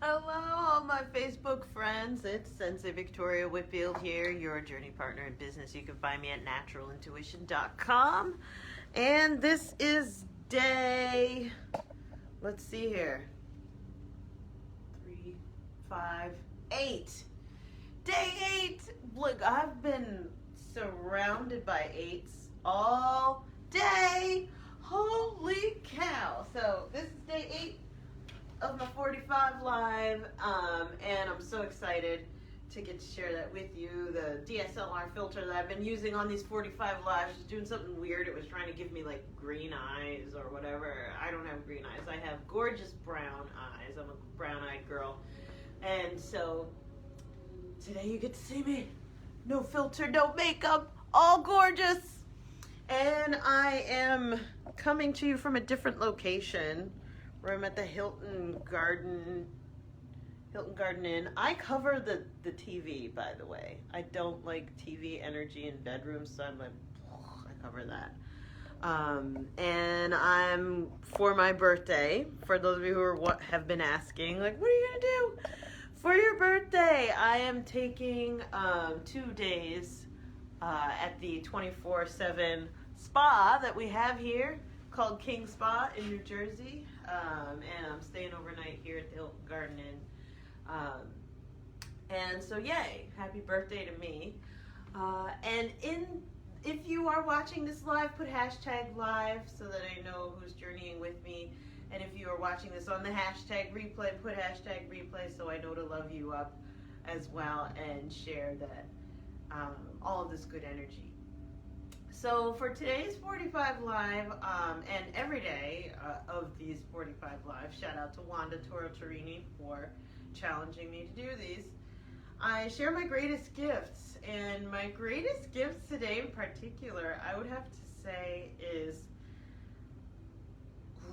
Hello, all my Facebook friends. It's Sensei Victoria Whitfield here, your journey partner in business. You can find me at naturalintuition.com. And this is day, let's see here, 3, 5, 8. Day 8. Look, I've been surrounded by 8s all day. Holy cow. So this is day 8 of my 45 live, and I'm so excited to get to share that with you. The DSLR filter that I've been using on these 45 lives is doing something weird. It was trying to give me like green eyes or whatever. I don't have green eyes. I have gorgeous brown eyes. I'm a brown-eyed girl. And so today you get to see me. No filter, no makeup, all gorgeous. And I am coming to you from a different location. Where I'm at the Hilton Garden Inn. I cover the TV, by the way. I don't like TV energy in bedrooms, so I'm like, I cover that. And I'm, for my birthday, for those of you who have been asking, like, what are you going to do for your birthday? I am taking 2 days at the 24/7 spa that we have here, called King Spa in New Jersey, and I'm staying overnight here at the Hilton Garden Inn. And so yay, happy birthday to me. If you are watching this live, put hashtag live so that I know who's journeying with me. And if you are watching this on the hashtag replay, put hashtag replay so I know to love you up as well and share that all of this good energy. So for today's 45 Live, and every day of these 45 Live, shout out to Wanda Toro Torini for challenging me to do these, I share my greatest gifts. And my greatest gifts today in particular, I would have to say, is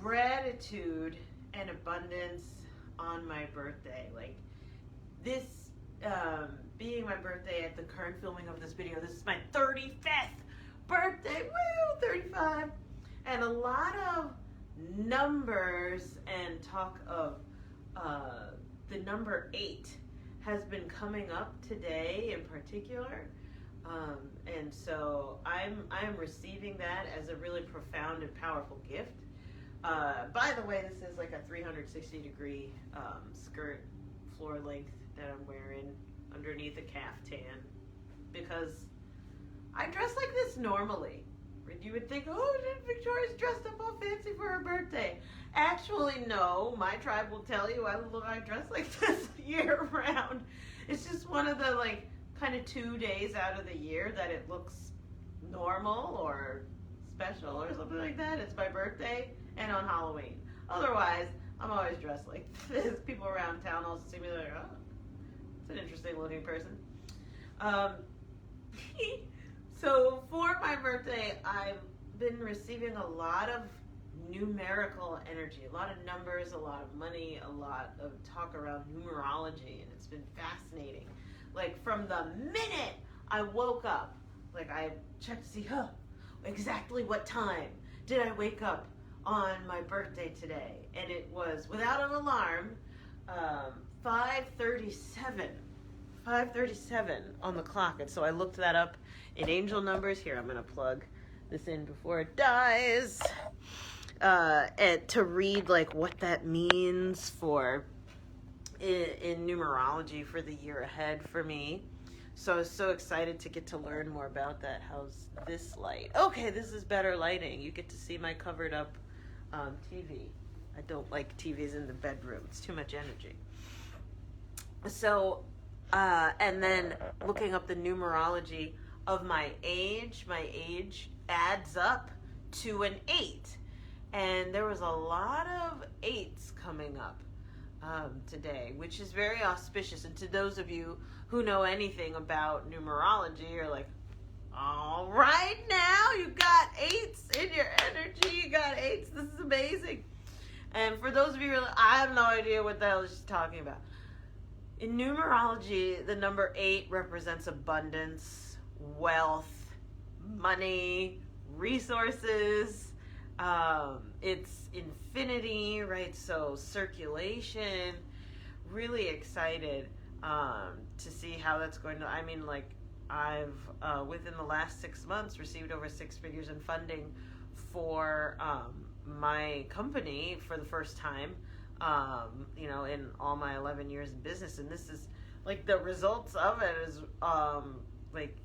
gratitude and abundance on my birthday. Like this being my birthday at the current filming of this video, this is my 35th birthday, woo, 35, and a lot of numbers and talk of the number 8 has been coming up today in particular, and so I'm receiving that as a really profound and powerful gift. By the way, this is like a 360-degree skirt floor length that I'm wearing underneath a caftan because I dress like this normally. You would think, oh, Victoria's dressed up all fancy for her birthday. Actually, no. My tribe will tell you I dress like this year round. It's just one of the like kind of 2 days out of the year that it looks normal or special or something like that. It's my birthday and on Halloween. Otherwise, I'm always dressed like this. People around town also see me like, oh, it's an interesting looking person. So for my birthday, I've been receiving a lot of numerical energy, a lot of numbers, a lot of money, a lot of talk around numerology, and it's been fascinating. Like from the minute I woke up, like I checked to see, exactly what time did I wake up on my birthday today? And it was, without an alarm, 5:37. 5:37 on the clock, and so I looked that up in angel numbers. Here, I'm going to plug this in before it dies, and to read like what that means for in numerology for the year ahead for me. So I was so excited to get to learn more about that. How's this light? Okay, this is better lighting. You get to see my covered up TV. I don't like TVs in the bedroom. It's too much energy. So and then looking up the numerology of my age adds up to an 8. And there was a lot of 8s coming up today, which is very auspicious. And to those of you who know anything about numerology, you're like, all right, now you got 8s in your energy. You got 8s. This is amazing. And for those of you who are like, I have no idea what the hell she's talking about. In numerology, the number 8 represents abundance, wealth, money, resources. It's infinity, right? So circulation, really excited to see how that's going to. I mean, like, I've within the last 6 months received over 6 figures in funding for my company for the first time. In all my 11 years in business, and this is like the results of it is like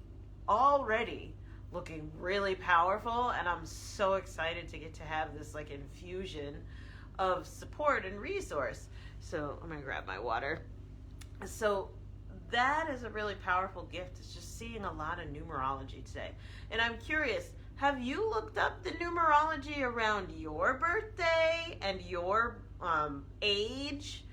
already looking really powerful, and I'm so excited to get to have this like infusion of support and resource. So I'm gonna grab my water. So that is a really powerful gift. It's just seeing a lot of numerology today. And I'm curious, have you looked up the numerology around your birthday and your age?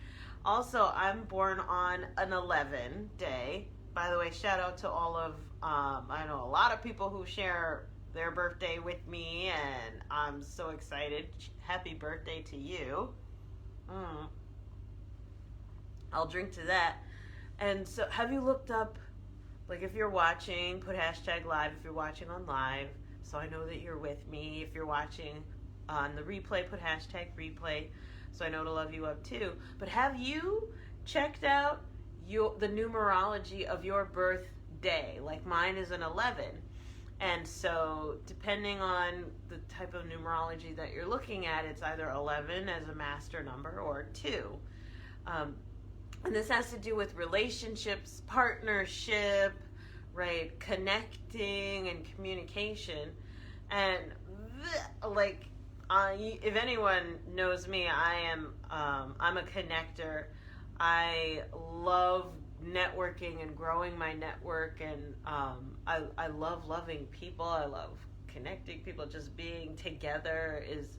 Also, I'm born on an 11 day. By the way, shout out to all of, I know a lot of people who share their birthday with me, and I'm so excited. Happy birthday to you. I'll drink to that. And so have you looked up, like if you're watching, put hashtag live if you're watching on live, so I know that you're with me. If you're watching on the replay, put hashtag replay, so I know to love you up too. But have you checked out the numerology of your birthday? Like mine is an 11. And so depending on the type of numerology that you're looking at, it's either 11 as a master number or 2. And this has to do with relationships, partnership, right? Connecting and communication. And if anyone knows me, I'm a connector. I love networking and growing my network, and I love loving people. I love connecting people. Just being together is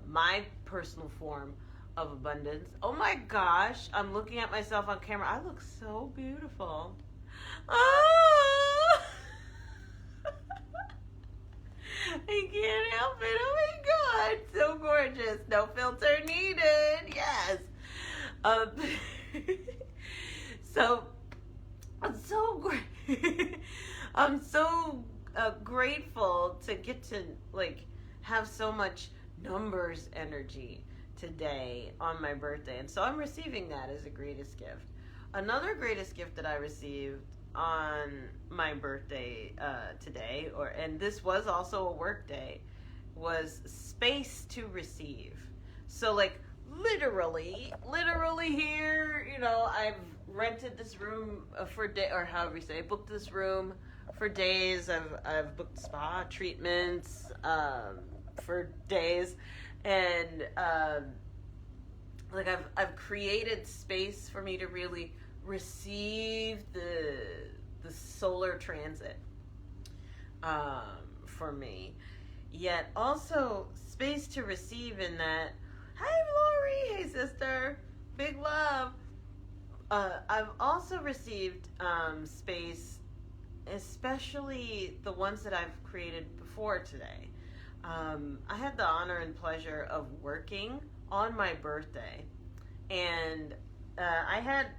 my personal form of abundance. Oh my gosh, I'm looking at myself on camera. I look so beautiful. Oh! I can't help it. Oh my god, so gorgeous. No filter needed. Yes. So I'm so I'm so grateful to get to like have so much numbers energy today on my birthday, and so I'm receiving that as a greatest gift. Another greatest gift that I received on my birthday today, and this was also a work day, was space to receive. So like literally here, I've rented this room for day, or however you say, booked this room for days. I've booked spa treatments for days, and I've created space for me to really receive the solar transit for me. Yet also space to receive in that. Hi Lori, hey sister, big love. I've also received space, especially the ones that I've created before today. I had the honor and pleasure of working on my birthday, and I had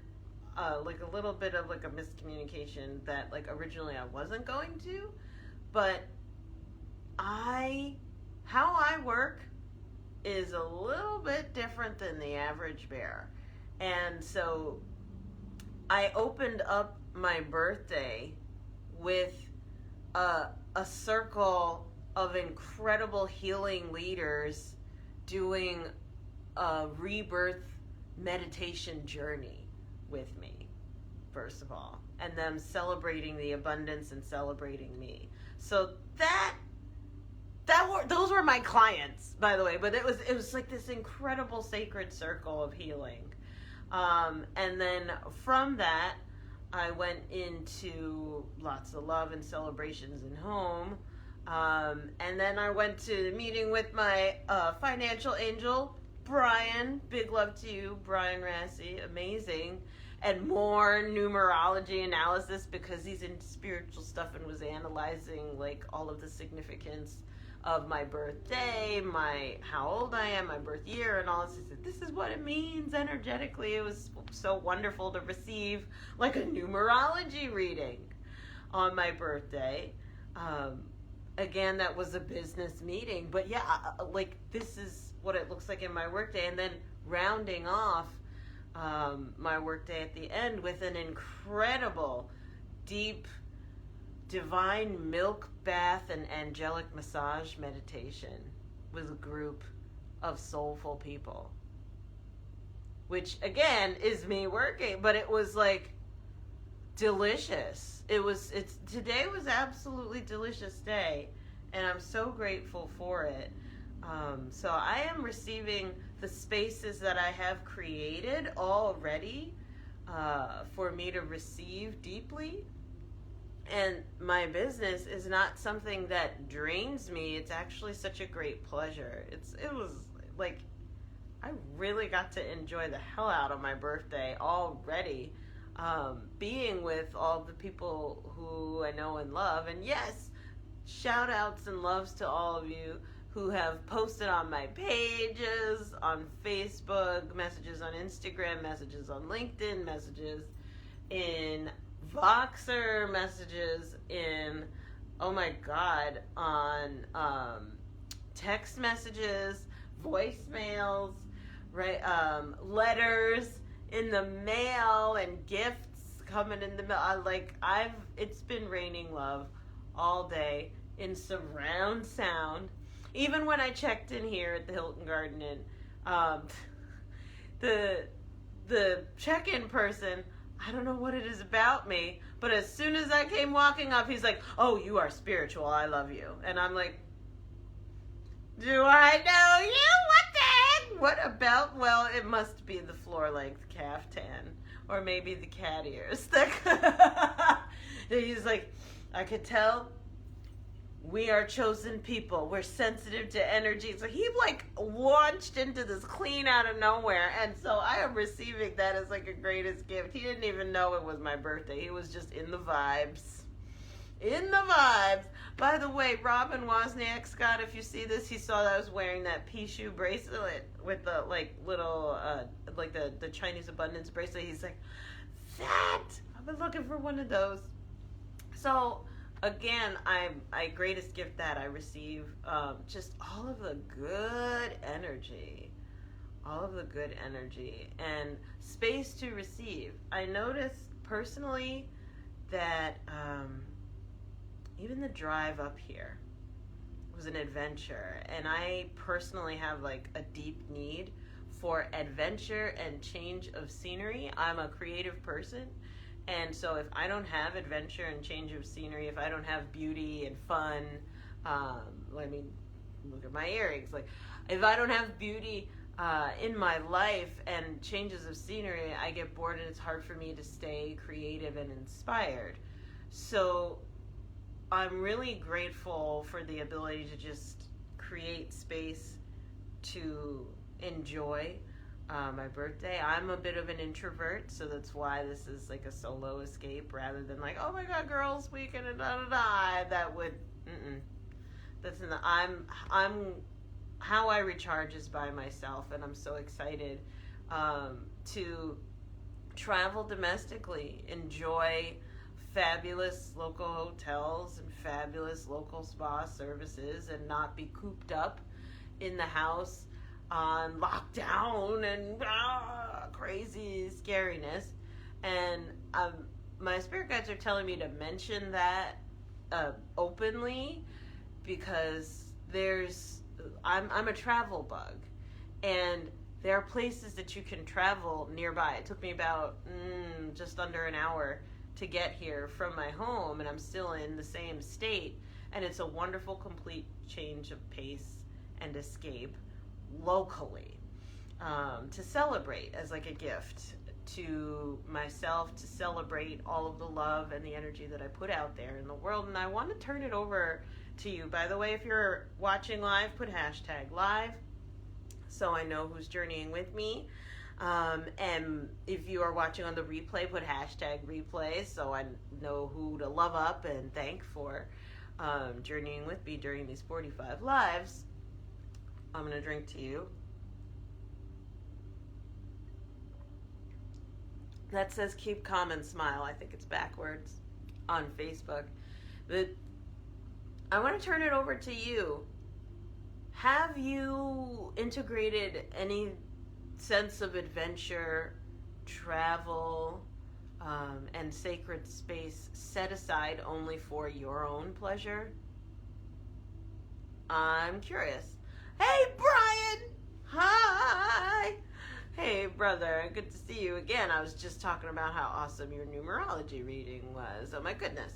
like a little bit of like a miscommunication that like originally I wasn't going to, but how I work is a little bit different than the average bear. And so I opened up my birthday with a circle of incredible healing leaders doing a rebirth meditation journey with me, first of all, and them celebrating the abundance and celebrating me. So those were my clients, by the way, but it was like this incredible sacred circle of healing. And then from that, I went into lots of love and celebrations in home. And then I went to the meeting with my financial angel, Brian. Big love to you, Brian Rassi. Amazing. And more numerology analysis because he's into spiritual stuff and was analyzing like all of the significance of my birthday, how old I am, my birth year, and all this. He said, this is what it means energetically. It was so wonderful to receive like a numerology reading on my birthday. Again, that was a business meeting, but yeah, like this is what it looks like in my workday. And then rounding off my workday at the end with an incredible, deep, divine milk bath and angelic massage meditation with a group of soulful people. Which, again, is me working, but it was like delicious. Today was absolutely delicious day, and I'm so grateful for it. So I am receiving the spaces that I have created already for me to receive deeply. And my business is not something that drains me. It's actually such a great pleasure. It was like, I really got to enjoy the hell out of my birthday already. Being with all the people who I know and love. And yes, shout outs and loves to all of you who have posted on my pages, on Facebook, messages on Instagram, messages on LinkedIn, messages in Voxer, messages in, oh my God, on text messages, voicemails, right? Letters in the mail and gifts coming in the mail. It's been raining love all day in surround sound. Even when I checked in here at the Hilton Garden Inn, the check-in person, I don't know what it is about me, but as soon as I came walking up, he's like, "Oh, you are spiritual. I love you." And I'm like, "Do I know you? What the heck? What about?" Well, it must be the floor-length caftan, or maybe the cat ears. He's like, "I could tell we are chosen people. We're sensitive to energy." So he launched into this clean out of nowhere. And so I am receiving that as a greatest gift. He didn't even know it was my birthday. He was just in the vibes. In the vibes. By the way, Robin Wozniak, Scott, if you see this, he saw that I was wearing that Pishu bracelet with the little, the Chinese abundance bracelet. He's like, I've been looking for one of those. So, again, I greatest gift that I receive just all of the good energy and space to receive. I noticed personally that even the drive up here was an adventure, and I personally have a deep need for adventure and change of scenery. I'm a creative person. And so if I don't have adventure and change of scenery, if I don't have beauty and fun, look at my earrings. If I don't have beauty in my life and changes of scenery, I get bored and it's hard for me to stay creative and inspired. So I'm really grateful for the ability to just create space to enjoy my birthday. I'm a bit of an introvert, so that's why this is a solo escape rather than oh my God, girls weekend and that would that's in the I'm how I recharge is by myself, and I'm so excited to travel domestically, enjoy fabulous local hotels and fabulous local spa services, and not be cooped up in the house on lockdown and crazy scariness. And my spirit guides are telling me to mention that openly, because I'm a travel bug, and there are places that you can travel nearby. It took me about just under an hour to get here from my home, and I'm still in the same state, and it's a wonderful complete change of pace and escape locally, to celebrate as a gift to myself, to celebrate all of the love and the energy that I put out there in the world. And I want to turn it over to you. By the way, if you're watching live, put #live so I know who's journeying with me. And if you are watching on the replay, put #replay so I know who to love up and thank for journeying with me during these 45 lives. I'm going to drink to you. That says keep calm and smile. I think it's backwards on Facebook. But I want to turn it over to you. Have you integrated any sense of adventure travel and sacred space set aside only for your own pleasure? I'm curious. Hey, Brian! Hi! Hey, brother, good to see you again. I was just talking about how awesome your numerology reading was. Oh, my goodness.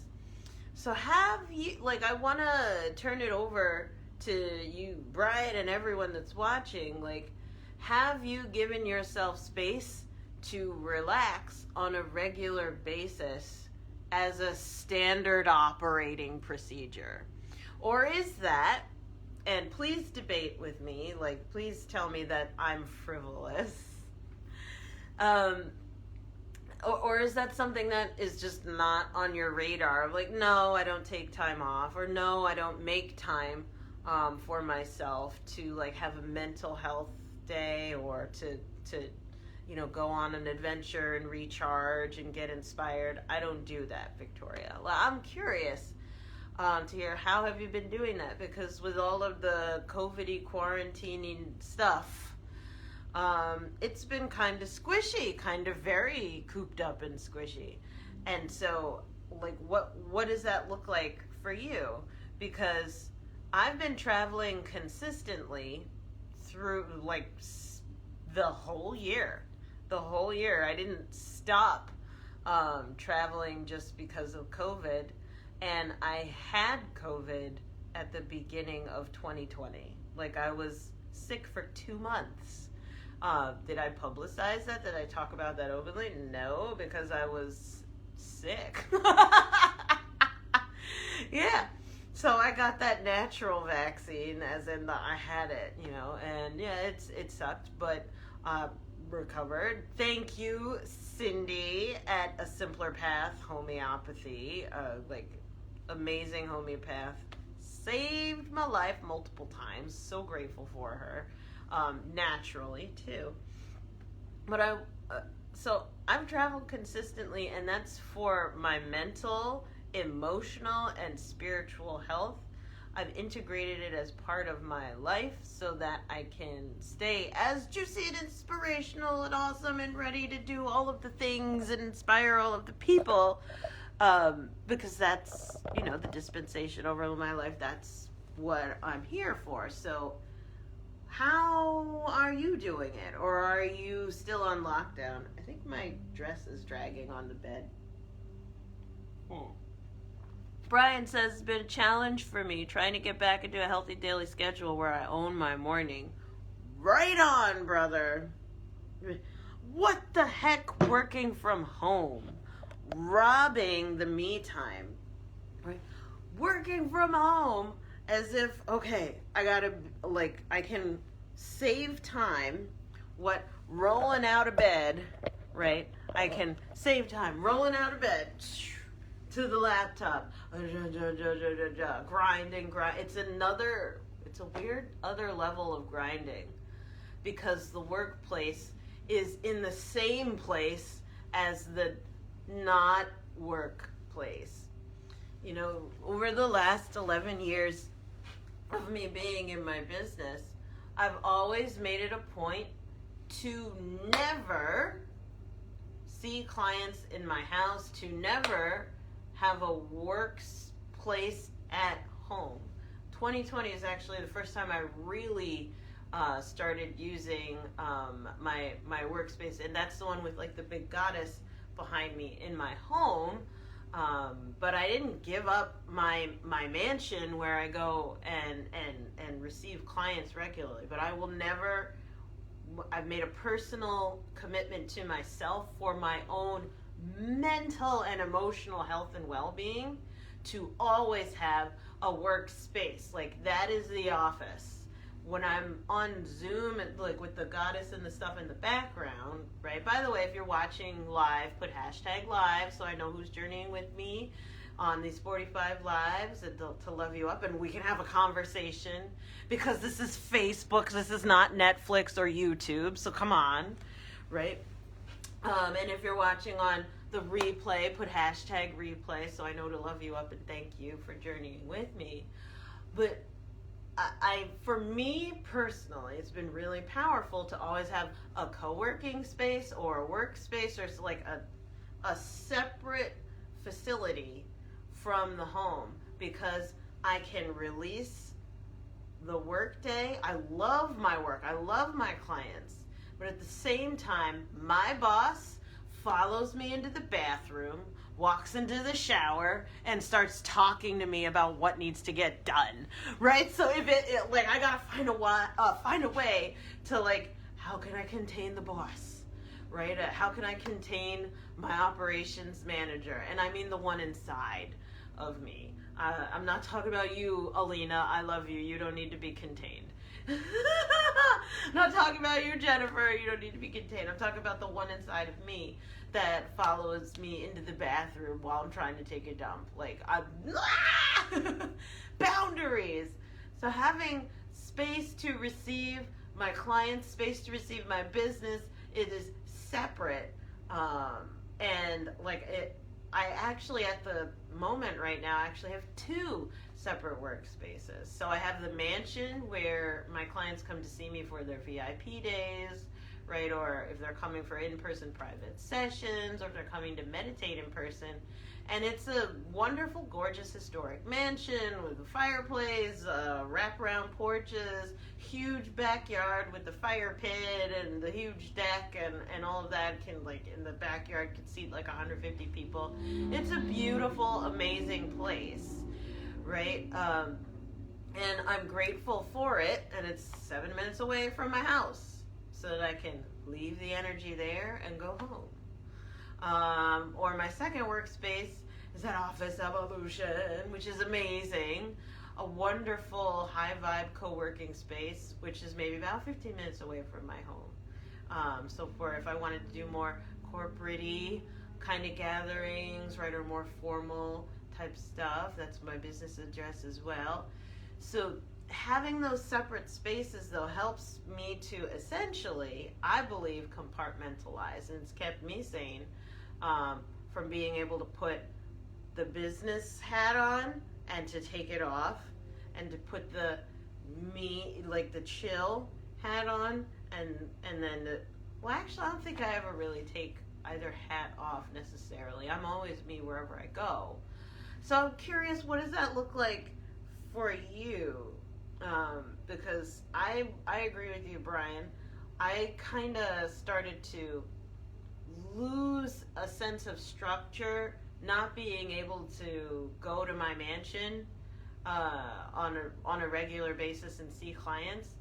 So have you, like, I want to turn it over to you, Brian, and everyone that's watching. Like, have you given yourself space to relax on a regular basis as a standard operating procedure? Or is that, and please debate with me, like, please tell me that I'm frivolous, or is that something that is just not on your radar? Like, no, I don't take time off, or no, I don't make time for myself to, like, have a mental health day, or to go on an adventure and recharge and get inspired. I don't do that, Victoria. Well, I'm curious to hear, how have you been doing that? Because with all of the COVID-y quarantining stuff, it's been kind of squishy, kind of very cooped up and squishy. And so, like, what does that look like for you? Because I've been traveling consistently through, like, the whole year. I didn't stop traveling just because of COVID. And I had COVID at the beginning of 2020. Like, I was sick for 2 months. Did I publicize that? Did I talk about that openly? No, because I was sick. Yeah. So I got that natural vaccine, as in I had it, and yeah, it sucked, but recovered. Thank you, Cindy, at A Simpler Path Homeopathy, amazing homeopath. Saved my life multiple times. So grateful for her. Naturally too. But so I've traveled consistently, and that's for my mental, emotional, and spiritual health. I've integrated it as part of my life so that I can stay as juicy and inspirational and awesome and ready to do all of the things and inspire all of the people, because that's, the dispensation over my life. That's what I'm here for. So how are you doing it? Or are you still on lockdown? I think my dress is dragging on the bed. Brian says, it's been a challenge for me trying to get back into a healthy daily schedule where I own my morning. Right on, brother. What the heck, working from home? Robbing the me time. Right? Working from home as if, okay, I can save time. Rolling out of bed, right? I can save time rolling out of bed to the laptop, grinding. It's a weird other level of grinding, because the workplace is in the same place as the not workplace. Over the last 11 years of me being in my business, I've always made it a point to never see clients in my house, to never have a workplace at home. 2020 is actually the first time I really started using my workspace, and that's the one with, like, the big goddess behind me in my home. But I didn't give up my mansion where I go and receive clients regularly. But I will never. I've made a personal commitment to myself for my own mental and emotional health and well-being to always have a workspace. Like, that is the office. When I'm on Zoom, like, with the goddess and the stuff in the background, right? By the way, if you're watching live, put #live so I know who's journeying with me on these 45 lives to love you up, and we can have a conversation, because this is Facebook, this is not Netflix or YouTube, so come on, right? And if you're watching on the replay, put #replay so I know to love you up and thank you for journeying with me. But for me personally, it's been really powerful to always have a co-working space or a workspace or like a separate facility from the home, because I can release the work day. I love my work. I love my clients. But at the same time, my boss follows me into the bathroom, walks into the shower, and starts talking to me about what needs to get done, right? So if it like, I gotta find a way to, like, how can I contain the boss, right? How can I contain my operations manager? And I mean the one inside of me. I'm not talking about you, Alina. I love you. You don't need to be contained. I'm not talking about you, Jennifer. You don't need to be contained. I'm talking about the one inside of me that follows me into the bathroom while I'm trying to take a dump. Like, boundaries. So having space to receive my clients, space to receive my business, it is separate. And like I actually, at the moment right now, actually have 2 separate workspaces. So I have the mansion where my clients come to see me for their VIP days, right? Or if they're coming for in-person private sessions, or if they're coming to meditate in person. And it's a wonderful, gorgeous, historic mansion with a fireplace, wraparound porches, huge backyard with the fire pit and the huge deck, and all of that can, like, in the backyard could seat like 150 people. It's a beautiful, amazing place, right? And I'm grateful for it, and it's 7 minutes away from my house, so that I can leave the energy there and go home. Or my second workspace is at Office Evolution, which is amazing. A wonderful high vibe co-working space, which is maybe about 15 minutes away from my home. So for if I wanted to do more corporate-y kind of gatherings, right, or more formal type stuff, that's my business address as well. So having those separate spaces, though, helps me to essentially, I believe, compartmentalize, and it's kept me sane from being able to put the business hat on and to take it off, and to put the the chill hat on, and then well, actually, I don't think I ever really take either hat off necessarily. I'm always me wherever I go. So I'm curious, what does that look like for you? Because I agree with you, Brian. I kind of started to lose a sense of structure, not being able to go to my mansion on a regular basis and see clients.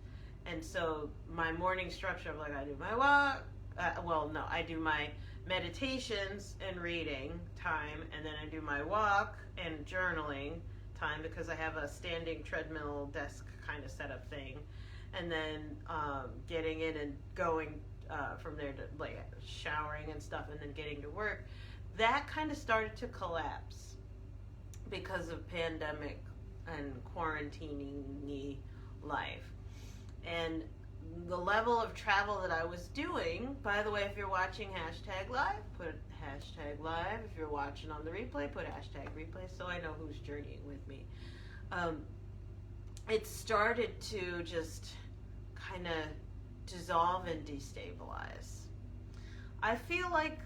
And so my morning structure of, like, I do my walk, I do my meditations and reading time, and then I do my walk and journaling time, because I have a standing treadmill desk kind of setup thing, and then getting in and going from there to, like, showering and stuff, and then getting to work. That kind of started to collapse because of pandemic and quarantining life. And the level of travel that I was doing, by the way, if you're watching #live, put #live. If you're watching on the replay, put #replay, so I know who's journeying with me. It started to just kind of dissolve and destabilize. I feel like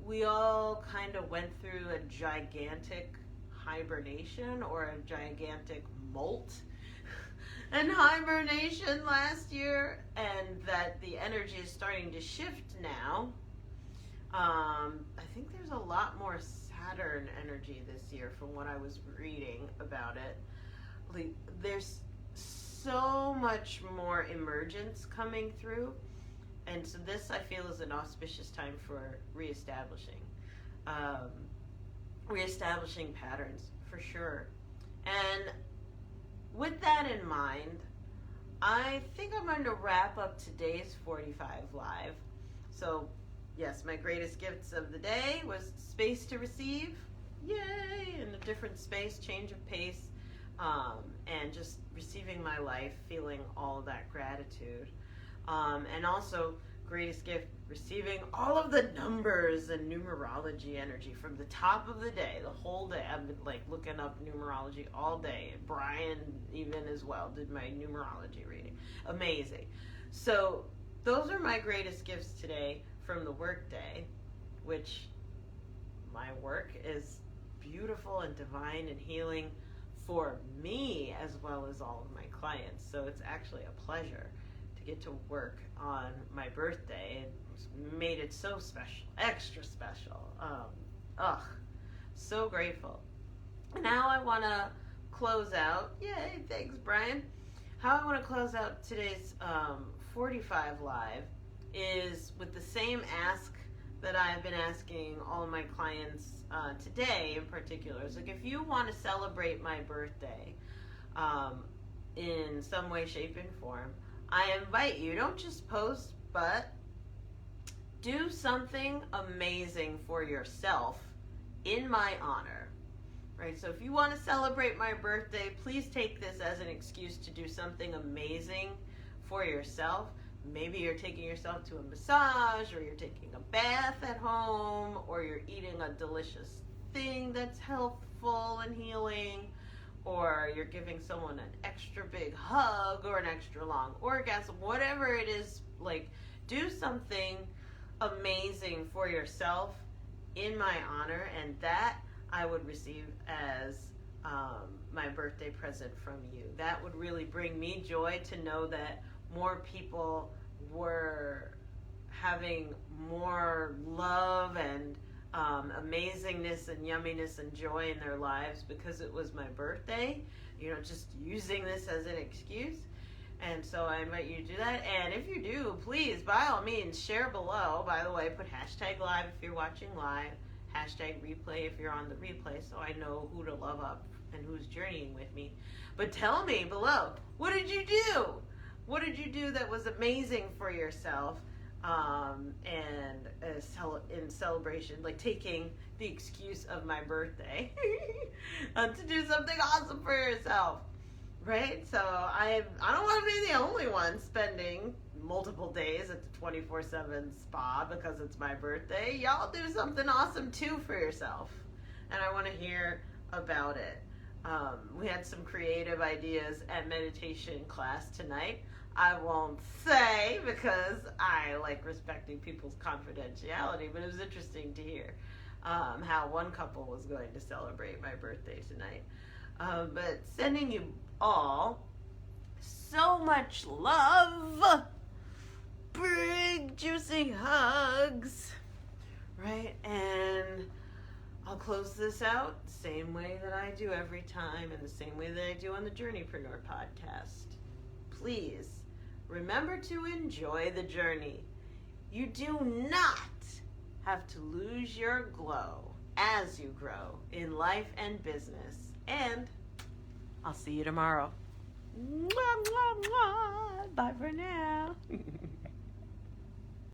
we all kind of went through a gigantic hibernation, or a gigantic molt and hibernation last year, and that the energy is starting to shift now. I think there's a lot more Saturn energy this year from what I was reading about it. Like, there's so much more emergence coming through, and so this, I feel, is an auspicious time for reestablishing patterns, for sure. And with that in mind, I think I'm going to wrap up today's 45 Live. So, yes, my greatest gifts of the day was space to receive, yay, in a different space, change of pace, and just receiving my life, feeling all of that gratitude. And also greatest gift, receiving all of the numbers and numerology energy from the top of the day, the whole day. I've been like looking up numerology all day. Brian even as well did my numerology reading. Amazing. So those are my greatest gifts today from the work day, which my work is beautiful and divine and healing for me as well as all of my clients. So it's actually a pleasure to get to work on my birthday. It's made it so special, extra special. So grateful. Now I want to close out. Yay, thanks, Brian. How I want to close out today's 45 Live is with the same ask that I've been asking all of my clients today in particular. It's like, if you want to celebrate my birthday in some way, shape, and form, I invite you, don't just post, but do something amazing for yourself in my honor. Right? So if you want to celebrate my birthday, please take this as an excuse to do something amazing for yourself. Maybe you're taking yourself to a massage, or you're taking a bath at home, or you're eating a delicious thing that's healthful and healing, or you're giving someone an extra big hug or an extra long orgasm, whatever it is. Like, do something amazing for yourself in my honor, and that I would receive as my birthday present from you. That would really bring me joy to know that more people were having more love and amazingness and yumminess and joy in their lives because it was my birthday. Just using this as an excuse. And so I invite you to do that. And if you do, please, by all means, share below. By the way, put hashtag live if you're watching live, hashtag replay if you're on the replay, so I know who to love up and who's journeying with me. But tell me below, what did you do? What did you do that was amazing for yourself, and in celebration, like taking the excuse of my birthday to do something awesome for yourself, right? So I don't want to be the only one spending multiple days at the 24/7 spa because it's my birthday. Y'all do something awesome too for yourself, and I want to hear about it. We had some creative ideas at meditation class tonight. I won't say because I like respecting people's confidentiality, but it was interesting to hear how one couple was going to celebrate my birthday tonight. But sending you all so much love, big juicy hugs, right? And I'll close this out the same way that I do every time, and the same way that I do on the Journeypreneur podcast. Please remember to enjoy the journey. You do not have to lose your glow as you grow in life and business. And I'll see you tomorrow. Mwah, mwah, mwah.